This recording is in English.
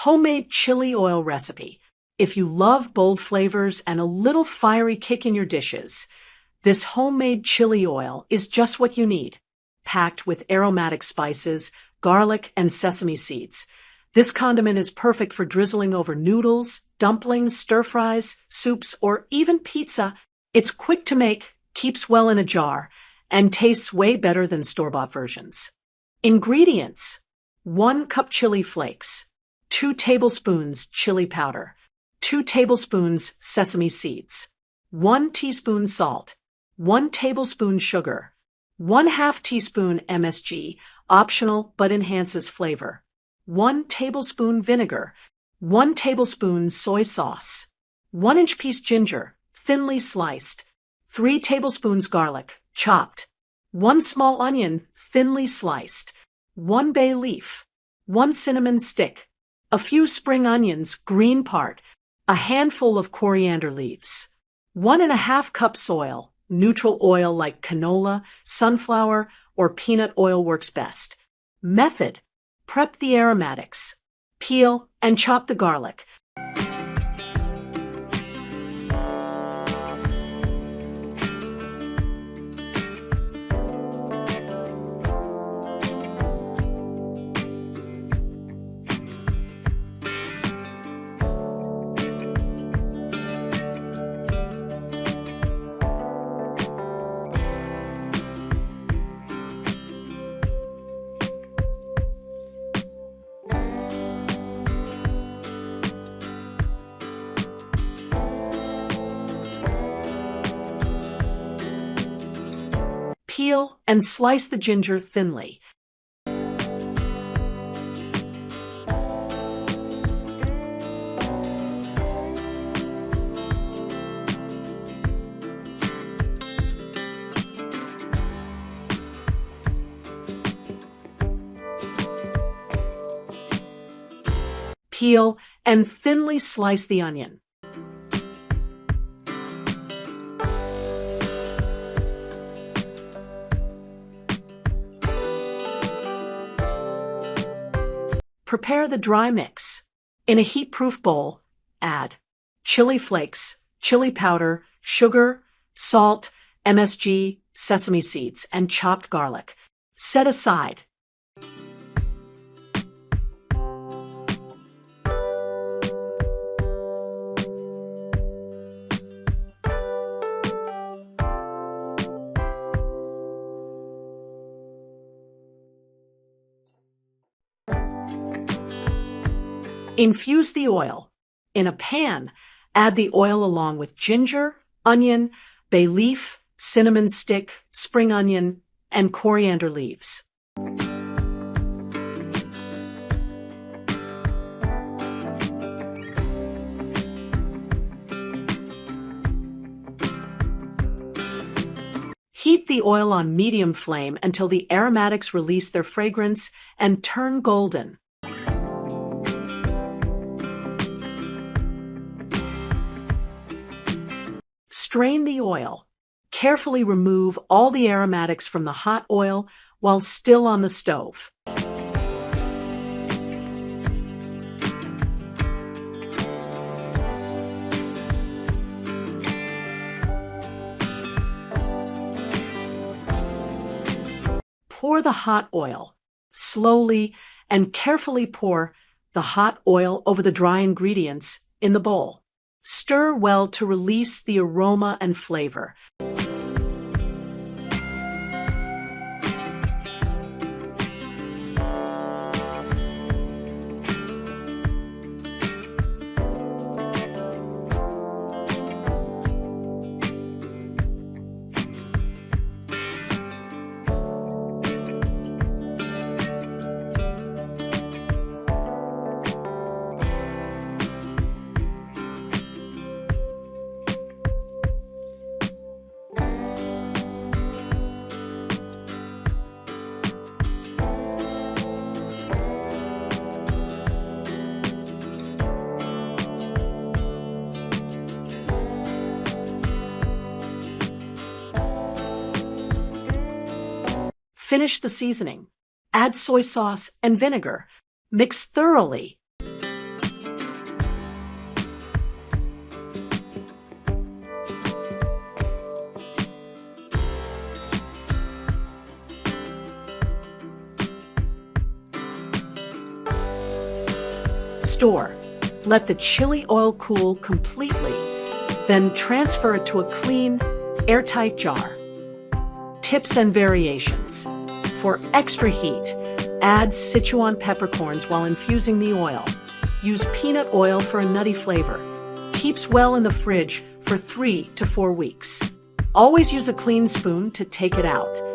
Homemade chili oil recipe. If you love bold flavors and a little fiery kick in your dishes, this homemade chili oil is just what you need. Packed with aromatic spices, garlic, and sesame seeds. This condiment is perfect for drizzling over noodles, dumplings, stir-fries, soups, or even pizza. It's quick to make, keeps well in a jar, and tastes way better than store-bought versions. Ingredients: 1 cup chili flakes, 2 tablespoons chili powder, 2 tablespoons sesame seeds, 1 teaspoon salt, 1 tablespoon sugar, 1/2 teaspoon MSG, optional but enhances flavor, 1 tablespoon vinegar, 1 tablespoon soy sauce, 1-inch piece ginger, thinly sliced, 3 tablespoons garlic, chopped, 1 small onion, thinly sliced, 1 bay leaf, 1 cinnamon stick, a few spring onions, green part, a handful of coriander leaves, 1½ cups oil, neutral oil like canola, sunflower, or peanut oil works best. Method: prep the aromatics. Peel and chop the garlic. Peel and slice the ginger thinly. Peel and thinly slice the onion. Prepare the dry mix. In a heat-proof bowl, add chili flakes, chili powder, sugar, salt, MSG, sesame seeds, and chopped garlic. Set aside. Infuse the oil. In a pan, add the oil along with ginger, onion, bay leaf, cinnamon stick, spring onion, and coriander leaves. Heat the oil on medium flame until the aromatics release their fragrance and turn golden. Strain the oil. Carefully remove all the aromatics from the hot oil while still on the stove. Pour the hot oil. Slowly and carefully pour the hot oil over the dry ingredients in the bowl. Stir well to release the aroma and flavor. Finish the seasoning. Add soy sauce and vinegar. Mix thoroughly. Store. Let the chili oil cool completely, then transfer it to a clean, airtight jar. Tips and variations. For extra heat, add Sichuan peppercorns while infusing the oil. Use peanut oil for a nutty flavor. Keeps well in the fridge for 3 to 4 weeks. Always use a clean spoon to take it out.